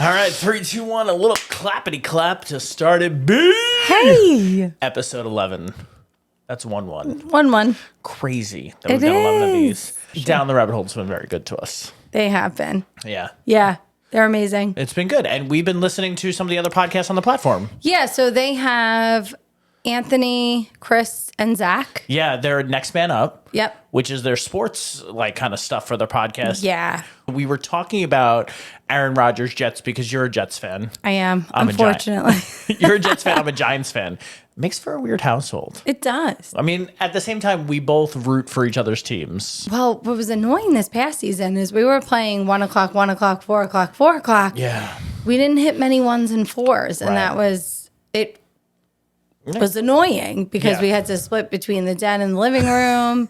All right, 3, 2, 1, a little clappity clap to start it big. Hey! Episode 11. That's 1-1. 1-1. Crazy that we've done 11 of these. Down the Rabbit Hole's been very good to us. They have been. Yeah. Yeah, they're amazing. It's been good. And we've been listening to some of the other podcasts on the platform. Yeah, so they have Anthony, Chris, and Zach. Yeah, they're Next Man Up. Yep. Which is their sports like kind of stuff for their podcast. Yeah. We were talking about Aaron Rodgers Jets because you're a Jets fan. I am, I'm unfortunately. You're a Jets fan. I'm a Giants fan. Makes for a weird household. It does. I mean, at the same time, we both root for each other's teams. Well, what was annoying this past season is we were playing 1 o'clock, 1 o'clock, 4 o'clock, 4 o'clock. Yeah. We didn't hit many 1s and 4s, and Right. that was it. Was annoying because we had to split between the den and the living room.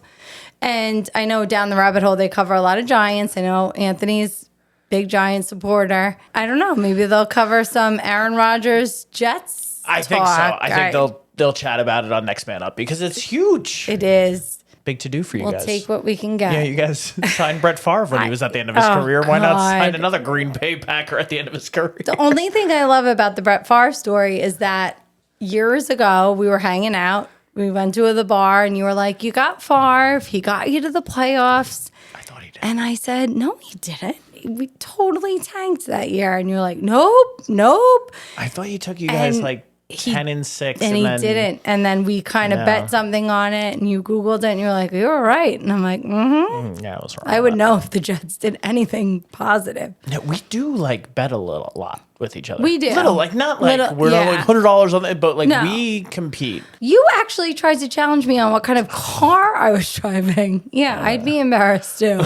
And I know down the rabbit hole they cover a lot of Giants. I know Anthony's big Giant supporter. I don't know. Maybe they'll cover some Aaron Rodgers Jets. I think so. I think they'll chat about it on Next Man Up because it's huge. It is. Big to do for you We'll guys. take what we can get. Yeah, you guys signed Brett Favre when he was at the end of his career. Why not sign another Green Bay Packer at the end of his career? The only thing I love about the Brett Favre story is that years ago we were hanging out. We went to the bar and you were like, you got Favre. He got you to the playoffs. I thought he did. And I said, no, he didn't. We totally tanked that year. And you're like, nope. I thought he took you guys like 10-6. And he didn't. And then we kind of bet something on it and you Googled it and you were like, you were right. And I'm like, Yeah, I was wrong. I would know if the Jets did anything positive. No, we do like bet a lot with each other. We do. Little, like not like Little, we're yeah. like $100 on it, but like No. we compete. You actually tried to challenge me on what kind of car I was driving. Yeah, I'd be embarrassed too.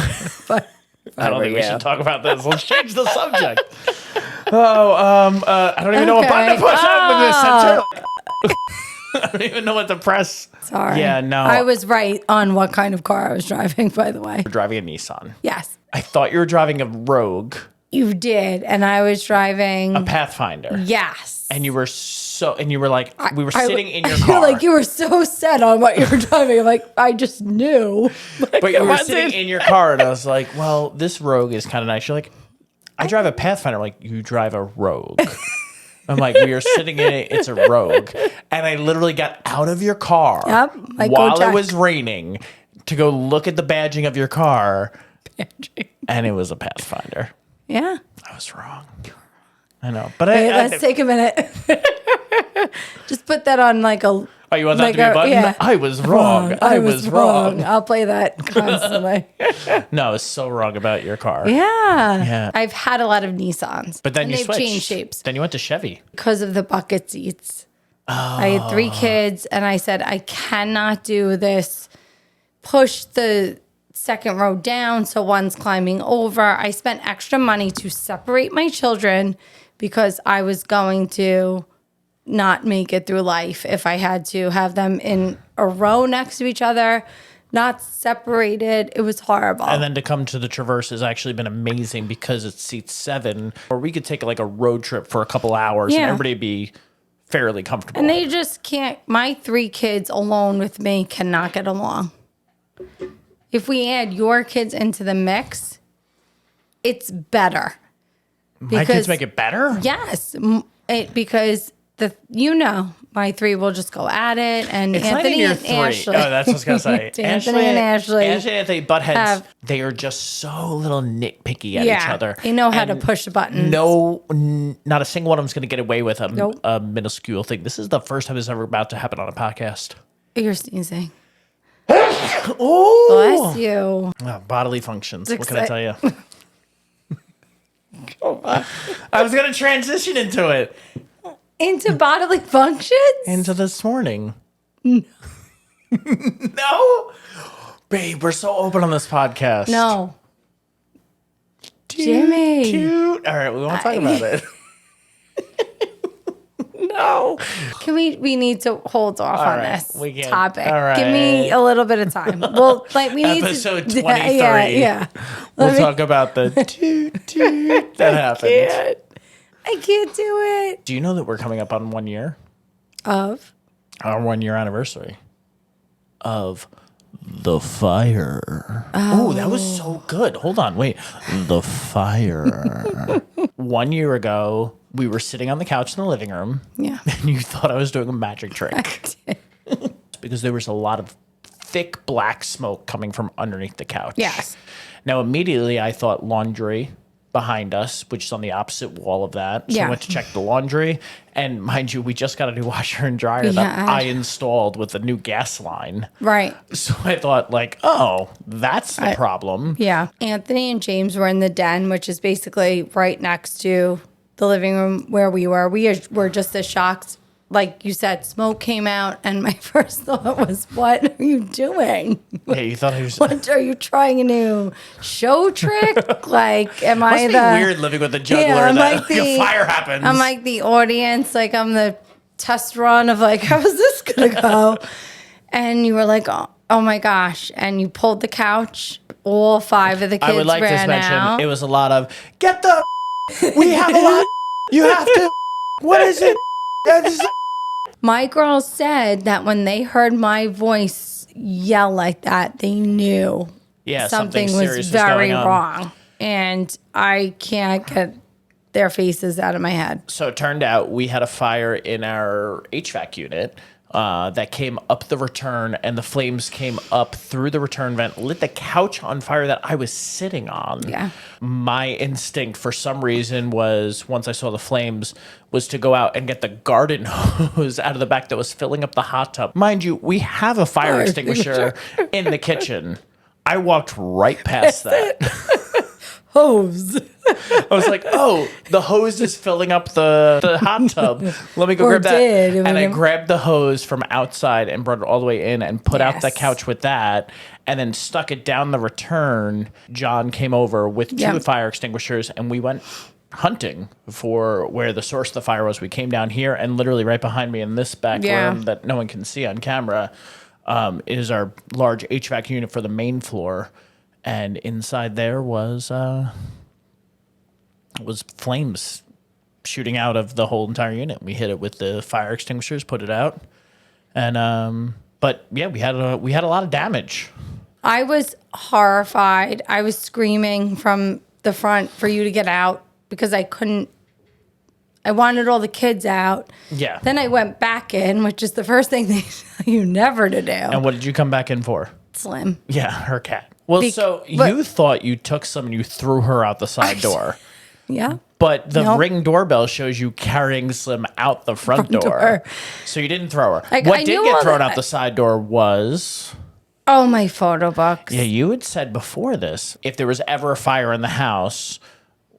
But I don't think we should talk about this. Let's change the subject. I don't even know what button to push up with this center. I don't even know what to press. Sorry. Yeah, no. I was right on what kind of car I was driving, by the way. You're driving a Nissan. Yes. I thought you were driving a Rogue, You did. And I was driving. a Pathfinder. Yes. And you were like, we were sitting in your car. You're like, you were so set on what you were driving. I'm like, I just knew. But you were sitting in your car, and I was like, well, this Rogue is kind of nice. You're like, I drive a Pathfinder. I'm like, you drive a Rogue. I'm like, we are sitting in it. It's a Rogue. And I literally got out of your car while it was raining to go look at the badging of your car. And it was a Pathfinder. Yeah. I was wrong. I know. But let's take a minute. Just put that on like a. Oh, you want that to be a button? Yeah. I was wrong. I was wrong. I'll play that constantly. No, I was so wrong about your car. Yeah. I've had a lot of Nissans. But then and you they've switched. changed shapes. Then you went to Chevy. Because of the bucket seats. I had 3 kids and I said, I cannot do this. Push the second row down so one's climbing over. I spent extra money to separate my children because I was going to not make it through life if I had to have them in a row next to each other, not separated. It was horrible. And then to come to the Traverse has actually been amazing because it seats 7, or we could take like a road trip for a couple hours and everybody would be fairly comfortable. And they just can't, my 3 kids alone with me cannot get along. If we add your kids into the mix, it's better. My kids make it better? Yes. Because my 3 will just go at it, and It's Anthony not and 3. Ashley. Oh, that's what I was going to say. Anthony and Ashley. Ashley and Anthony butt heads. They are just so little nitpicky at each other. They know how to push the buttons. No, not a single one of them is going to get away with Nope. a minuscule thing. This is the first time this is ever about to happen on a podcast. You're sneezing. Oh, Bless you. Oh, bodily functions. What can I tell you? I was going to transition into it. Into bodily functions? Into this morning. No? Babe, we're so open on this podcast. No. Jimmy. Jimmy. All right, we won't talk about it. No. Can we need to hold off on this topic. All right. Give me a little bit of time. Well, like we need Episode to 23. Yeah. We'll talk about the toot that happened. I can't do it. Do you know that we're coming up on 1 year? Of? Our 1 year anniversary of The fire. Oh, that was so good. Hold on, wait. The fire. 1 year ago, we were sitting on the couch in the living room. Yeah. And you thought I was doing a magic trick. Because there was a lot of thick black smoke coming from underneath the couch. Yes. Now, immediately I thought laundry behind us, which is on the opposite wall of that. So I went to check the laundry. And mind you, we just got a new washer and dryer that I installed with a new gas line. Right. So I thought, like, oh, that's the problem. Yeah. Anthony and James were in the den, which is basically right next to the living room where we were. We were just as shocked. Like you said, smoke came out, and my first thought was, what are you doing? Yeah, you thought he was... What, are you trying a new show trick? Like, am I Must the... be weird living with a juggler I'm that like a fire happens. I'm like the audience, like I'm the test run of like, how's this going to go? And you were like, oh my gosh. And you pulled the couch. All 5 of the kids I would like ran to mention, out. it was a lot of, get the... We have a lot... You have to... What is it? My girls said that when they heard my voice yell like that, they knew something was very wrong. And I can't get their faces out of my head. So it turned out we had a fire in our HVAC unit that came up the return, and the flames came up through the return vent, lit the couch on fire that I was sitting on. Yeah. My instinct for some reason was, once I saw the flames, was to go out and get the garden hose out of the back that was filling up the hot tub. Mind you, we have a fire extinguisher in the kitchen. I walked right past that. Hose. I was like, oh, the hose is filling up the hot tub. Let me go grab that. And I grabbed the hose from outside and brought it all the way in and put out the couch with that, and then stuck it down the return. John came over with 2 fire extinguishers, and we went hunting for where the source of the fire was. We came down here, and literally right behind me in this back room that no one can see on camera is our large HVAC unit for the main floor. And inside there was flames shooting out of the whole entire unit. We hit it with the fire extinguishers, put it out, and but yeah, we had a lot of damage. I was horrified. I was screaming from the front for you to get out because I couldn't. I wanted all the kids out. Yeah. Then I went back in, which is the first thing they tell you never to do. And what did you come back in for? Slim. Yeah, her cat. Well, you thought you took some and you threw her out the side door. Yeah. But the Ring doorbell shows you carrying Slim out the front door. So you didn't throw her. What did get thrown out the side door was... Oh, my photo books. Yeah, you had said before this, if there was ever a fire in the house,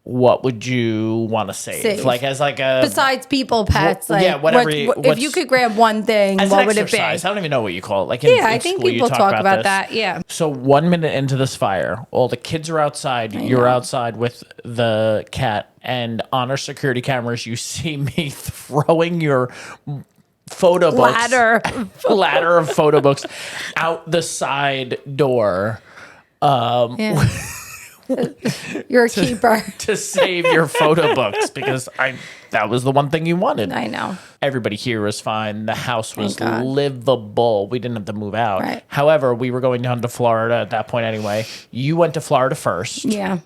what would you want to save? Like as like a... Besides people, pets. Like, yeah, whatever. If you could grab one thing, what would it be? I don't even know what you call it. Like I think people talk about that. Yeah. So 1 minute into this fire, all the kids are outside. You're outside with the cat. And on our security cameras, you see me throwing your... photo books, ladder of photo books out the side door. You're a keeper to save your photo books because that was the one thing you wanted. I know. Everybody here was fine. The house was livable. We didn't have to move out. Right. However, we were going down to Florida at that point anyway. You went to Florida first. Yeah.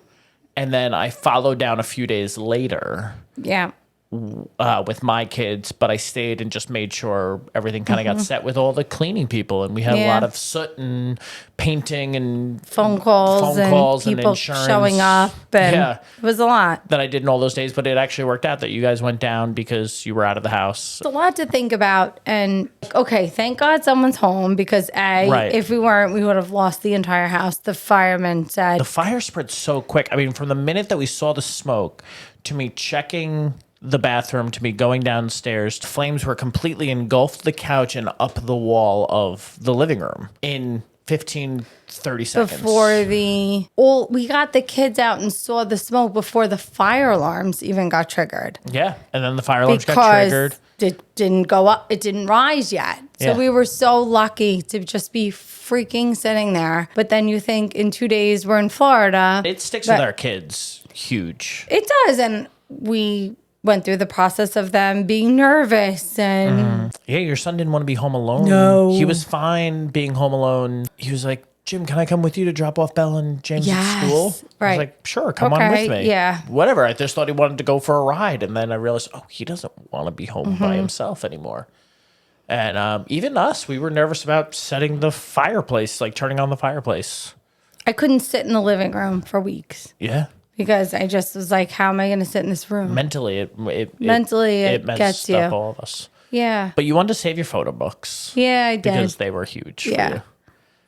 And then I followed down a few days later. Yeah. With my kids, but I stayed and just made sure everything kind of got set with all the cleaning people, and we had a lot of soot and painting and phone calls and people insurance showing up, and it was a lot that I did in all those days. But it actually worked out that you guys went down because you were out of the house. It's a lot to think about, and okay, thank God someone's home because if we weren't, we would have lost the entire house. The firemen said the fire spread so quick. I mean, from the minute that we saw the smoke to me checking the bathroom to me going downstairs, flames were completely engulfed the couch and up the wall of the living room in 30 seconds. We got the kids out and saw the smoke before the fire alarms even got triggered. Yeah, and then the fire alarms got triggered. It didn't go up. It didn't rise yet. So we were so lucky to just be freaking sitting there. But then you think in 2 days we're in Florida. It sticks with our kids huge. It does, and we went through the process of them being nervous and Yeah, your son didn't want to be home alone. No. He was fine being home alone. He was like, Jim, can I come with you to drop off Belle and James at school? I right. was like, sure, come on with me. Yeah. Whatever. I just thought he wanted to go for a ride. And then I realized, he doesn't want to be home by himself anymore. And even us, we were nervous about setting the fireplace, like turning on the fireplace. I couldn't sit in the living room for weeks Yeah. because I just was like, how am I going to sit in this room? Mentally, it it messed gets you. up all of us. Yeah. But you wanted to save your photo books. Yeah, I did. Because they were huge for you.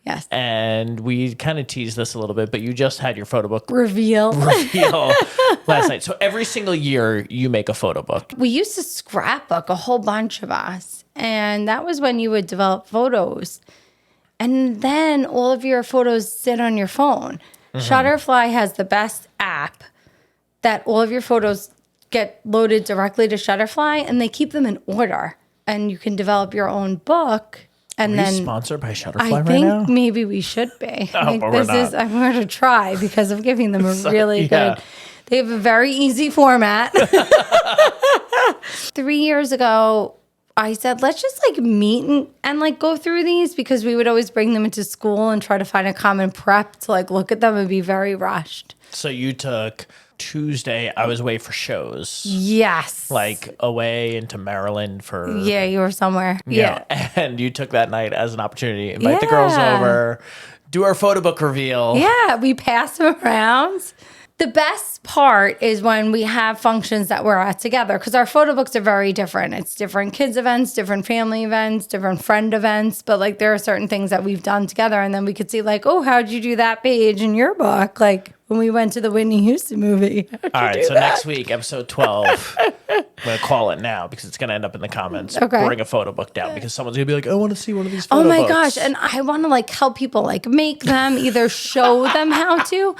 Yes. And we kind of teased this a little bit, but you just had your photo book Reveal last night. So every single year you make a photo book. We used to scrapbook, a whole bunch of us. And that was when you would develop photos. And then all of your photos sit on your phone. Shutterfly has the best app that all of your photos get loaded directly to Shutterfly, and they keep them in order. And you can develop your own book. And Are then you sponsored by Shutterfly I right think now? maybe we should be. Oh, but we're not. I'm going to try because I'm giving them a really yeah. good. They have a very easy format. 3 years ago, I said, let's just like meet and like go through these because we would always bring them into school and try to find a common prep to like look at them and be very rushed. So you took Tuesday, I was away for shows. Yes. Like away into Maryland for... Yeah, you were somewhere. Yeah. And you took that night as an opportunity. Invite the girls over, do our photo book reveal. Yeah, we pass them around. The best part is when we have functions that we're at together because our photo books are very different. It's different kids events, different family events, different friend events. But like there are certain things that we've done together and then we could see like, oh, how'd you do that page in your book? Like when we went to the Whitney Houston movie. All right, so next week, episode 12, I'm going to call it now because it's going to end up in the comments. Okay. Bring a photo book down because someone's going to be like, I want to see one of these photo Oh my books. gosh. And I want to like help people like make them, either show them how to.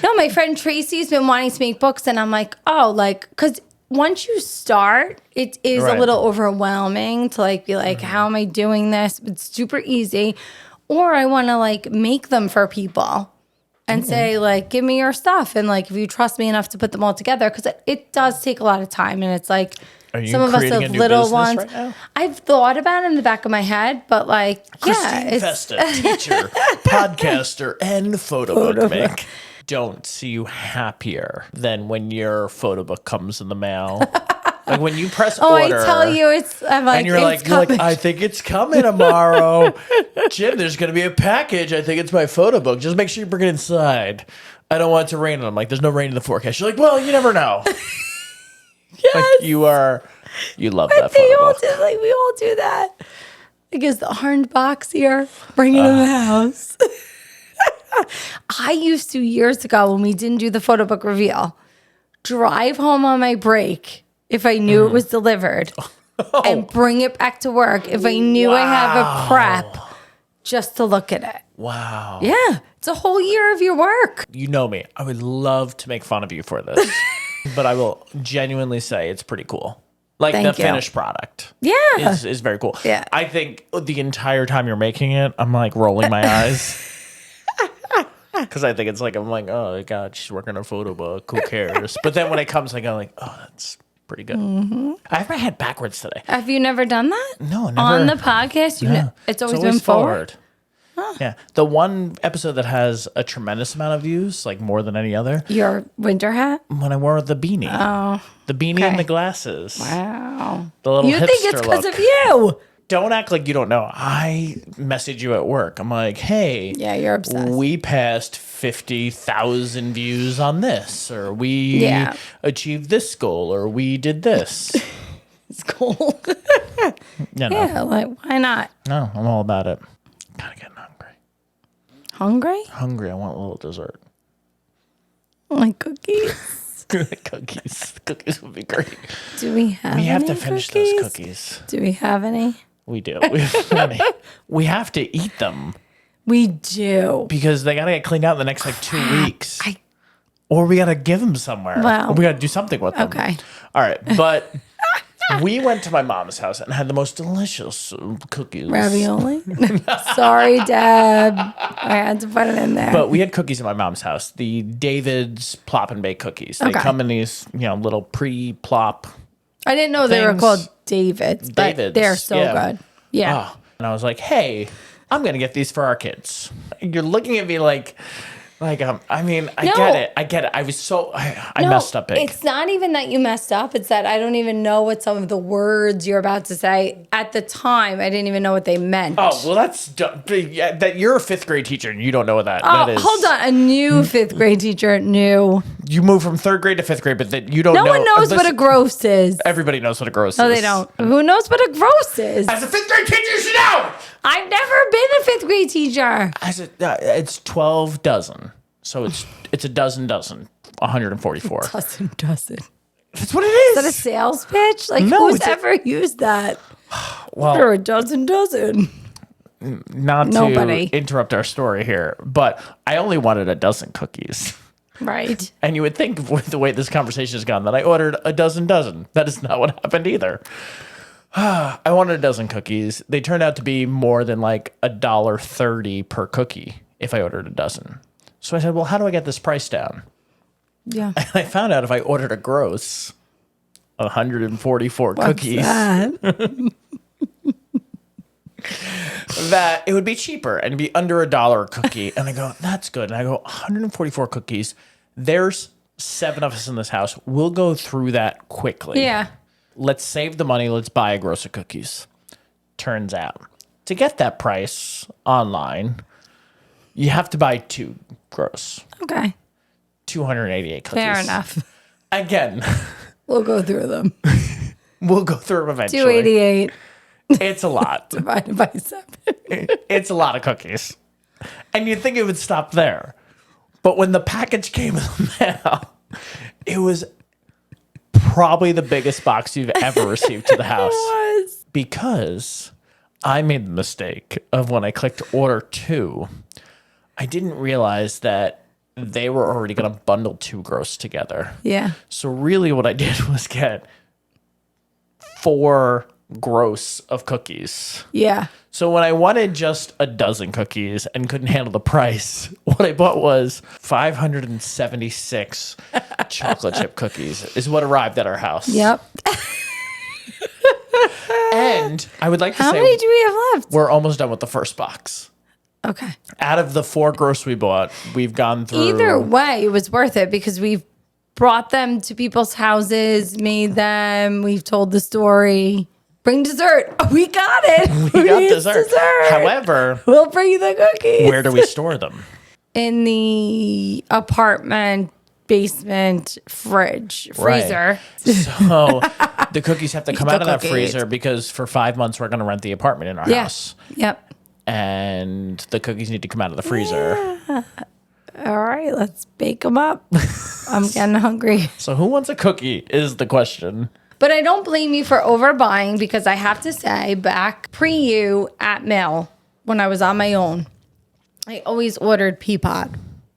No, my friend Tracy's been wanting to make books and I'm like, oh, like, because once you start, it is a little overwhelming to like be like, how am I doing this? It's super easy. Or I want to like make them for people and say like, give me your stuff. And like, if you trust me enough to put them all together, because it does take a lot of time. And it's like, some of us have little ones. Right now? I've thought about it in the back of my head, but like, Christine Festa, teacher, podcaster, and photo book maker. Don't see you happier than when your photo book comes in the mail. Like when you press order. I tell you, I'm like, and you're like, I think it's coming tomorrow. Jim, there's going to be a package. I think it's my photo book. Just make sure you bring it inside. I don't want it to rain. And I'm like, there's no rain in the forecast. You're like, well, you never know. yes. Like you love that photo book. We all do that. Because the orange box here, bring it in the house. I used to years ago when we didn't do the photo book reveal, drive home on my break if I knew it was delivered and bring it back to work if I knew I have a prep just to look at it. Wow. Yeah. It's a whole year of your work. You know me. I would love to make fun of you for this, but I will genuinely say it's pretty cool. Like Thank the you. finished product is very cool. Yeah. I think the entire time you're making it, I'm like rolling my eyes. Because I think it's like, I'm like, oh, God, she's working a photo book. Who cares? But then when it comes, like, I'm like, oh, that's pretty good. Mm-hmm. I have my head backwards today. Have you never done that? No, never. On the podcast? It's always been forward. Huh. Yeah. The one episode that has a tremendous amount of views, like more than any other. Your winter hat? When I wore the beanie. Oh. The beanie and the glasses. Wow. The little You think it's because of you. Don't act like you don't know. I message you at work. I'm like, hey. Yeah, you're obsessed. We passed 50,000 views on this, or we achieved this goal, or we did this. It's cool. Yeah, like, why not? No, I'm all about it. Kind of getting hungry. Hungry? Hungry. I want a little dessert. Like cookies? Cookies. Cookies would be great. Do we have We have any to finish cookies? those cookies. Do we have any? We do. We have plenty. We have to eat them We do. because they got to get cleaned out in the next like 2 weeks. Or we got to give them somewhere. Well, or we got to do something with them. Okay. All right. But we went to my mom's house and had the most delicious cookies. Ravioli? Sorry, Deb. I had to put it in there. But we had cookies at my mom's house. The David's Plop and Bake cookies. They come in these, little pre-plop I didn't know they were called David's, but they're so good. Yeah. Oh, and I was like, hey, I'm going to get these for our kids. You're looking at me like I mean, I get it. I was I messed up big. It's not even that you messed up. It's that I don't even know what some of the words you're about to say. At the time, I didn't even know what they meant. Oh, well, that's that you're a 5th grade teacher and you don't know what that is. Hold on. A new 5th grade teacher knew. You moved from 3rd grade to 5th grade, but that you don't know. No one knows what a gross is. Everybody knows what a gross is. No, they don't. Who knows what a gross is? As a 5th grade teacher, you should know. I've never been a 5th grade teacher. It's 12 dozen. So it's a dozen, 144. Dozen. That's what it is. Is that a sales pitch? Like, No, who's ever used that? Well, Or a dozen. Not Nobody. to interrupt our story here, but I only wanted a dozen cookies. Right. And you would think with the way this conversation has gone that I ordered a dozen. That is not what happened either. I wanted a dozen cookies. They turned out to be more than like $1.30 per cookie if I ordered a dozen. So I said, well, how do I get this price down? Yeah. And I found out if I ordered a gross 144 cookies, That? that it would be cheaper and be under $1 a cookie. And I go, that's good. And I go, 144 cookies. There's 7 of us in this house. We'll go through that quickly. Yeah. Let's save the money. Let's buy a gross of cookies. Turns out, to get that price online, you have to buy 2 gross. Okay. 288 cookies. Fair enough. Again. We'll go through them. We'll go through them eventually. 288 It's a lot. divided by 7. It's a lot of cookies. And you'd think it would stop there. But when the package came in the mail, it was probably the biggest box you've ever received to the house. It was. Because I made the mistake of when I clicked order 2, I didn't realize that they were already going to bundle 2 gross together. Yeah. So really what I did was get 4 gross of cookies. Yeah. So when I wanted just a dozen cookies and couldn't handle the price, what I bought was 576 chocolate chip cookies is what arrived at our house. Yep. And I would like to How say many do we have left? we're almost done with the first box. Okay. Out of the 4 gross we bought, we've gone through. Either way, it was worth it because we've brought them to people's houses, made them, we've told the story. Bring dessert. We got it. We got dessert. However, we'll bring you the cookies. Where do we store them? In the apartment basement freezer. Right. So the cookies have to come The out of that cookies. freezer because for 5 months we're going to rent the apartment in our Yeah. house. Yep. And the cookies need to come out of the freezer. Yeah. All right, let's bake them up. I'm getting hungry. So who wants a cookie is the question. But I don't blame you for overbuying because I have to say, back pre-you at Mill, when I was on my own, I always ordered Peapod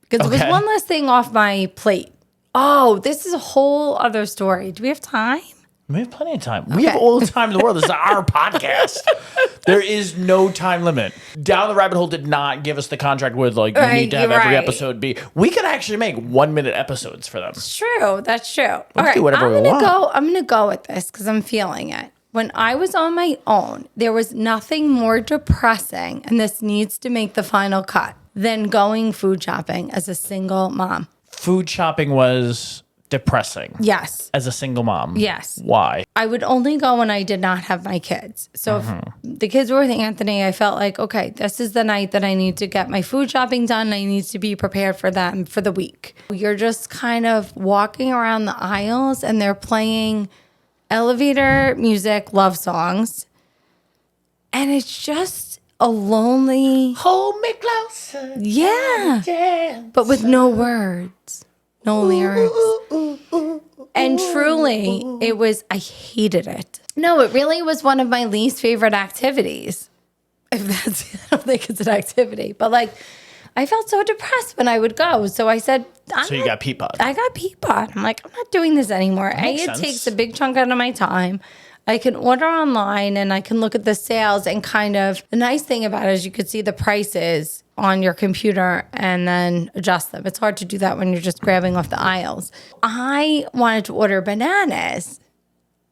because it was one less thing off my plate. Oh, this is a whole other story. Do we have time? We have plenty of time. We have all the time in the world. This is our podcast. There is no time limit. Down the Rabbit Hole did not give us the contract with like you need to have every episode be. We could actually make 1-minute episodes for them. It's true. That's true. All Let's right, do whatever we want. I'm gonna go with this because I'm feeling it. When I was on my own, there was nothing more depressing, and this needs to make the final cut, than going food shopping as a single mom. Food shopping was depressing. Yes. As a single mom. Yes. Why? I would only go when I did not have my kids. So if the kids were with Anthony, I felt like, okay, this is the night that I need to get my food shopping done. I need to be prepared for them for the week. You're just kind of walking around the aisles and they're playing elevator music, love songs. And it's just a lonely. Hold me closer. Yeah. But with no words, no lyrics. And truly, I hated it. No, it really was one of my least favorite activities. I don't think it's an activity, but like, I felt so depressed when I would go. So I said, So you got Peapod. I got Peapod. I'm like, I'm not doing this anymore. It takes a big chunk out of my time. I can order online and I can look at the sales and kind of, the nice thing about it is you could see the prices on your computer and then adjust them. It's hard to do that when you're just grabbing off the aisles. I wanted to order bananas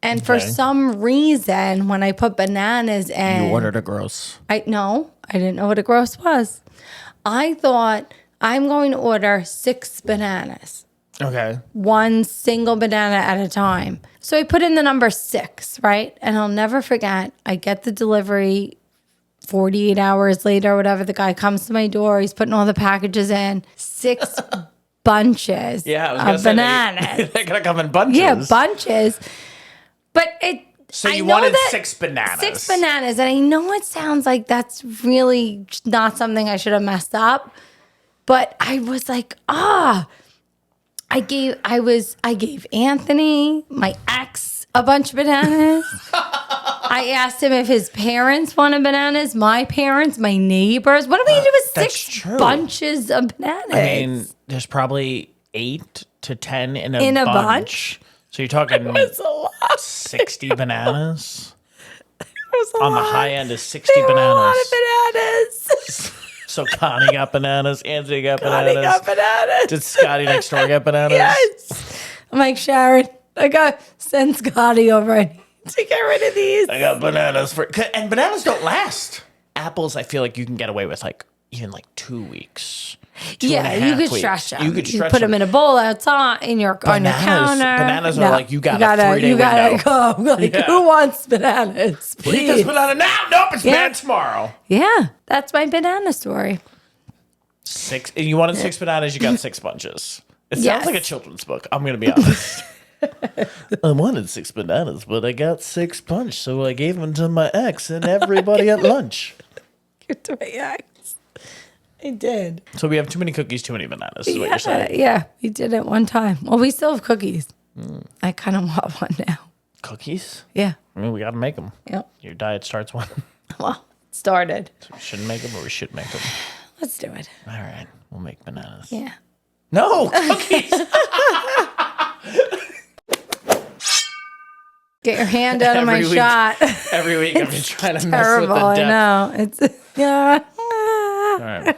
And for some reason, when I put bananas in, You ordered a gross. I didn't know what a gross was. I thought I'm going to order 6 bananas. Okay. One single banana at a time. So I put in the number 6, right? And I'll never forget, I get the delivery 48 hours later, whatever. The guy comes to my door. He's putting all the packages in. 6 bunches of bananas. They're going to come in bunches. Yeah, bunches. But So you wanted 6 bananas. 6 bananas. And I know it sounds like that's really not something I should have messed up. But I was like, I gave Anthony, my ex, a bunch of bananas. I asked him if his parents wanted bananas, my parents, my neighbors. What are we going to do with 6 bunches of bananas? I mean, there's probably 8 to 10 in a bunch. So you're talking 60 bananas? On the high end is 60 bananas. A lot of bananas. So Connie got bananas, Anthony got bananas. Did Scotty next door get bananas? Yes. I'm like, Sharon, send Scotty over. I need to get rid of these. I got bananas and bananas don't last. Apples, I feel like you can get away with even 2 weeks. Yeah, you could stretch them. You could stretch put them in a bowl outside on your counter. Bananas are like you got a 3-day window. Go. Like, who wants bananas? Please. Eat this banana now. Nope, it's bad tomorrow. Yeah, that's my banana story. 6. You wanted 6 bananas. You got 6 bunches. It sounds like a children's book. I'm going to be honest. I wanted 6 bananas, but I got 6 bunch, so I gave them to my ex and everybody at lunch. Give to my ex. I did. So we have too many cookies, too many bananas, is what you're saying. Yeah, we did it one time. Well, we still have cookies. I kind of want one now. Cookies? Yeah. I mean, we got to make them. Yep. Your diet starts one. Well, it started. So we shouldn't make them or we should make them? Let's do it. All right. We'll make bananas. Yeah. No, cookies. Get your hand out of my shot. Every week I'm trying to mess with Terrible, the depth. I know. It's, yeah. All right.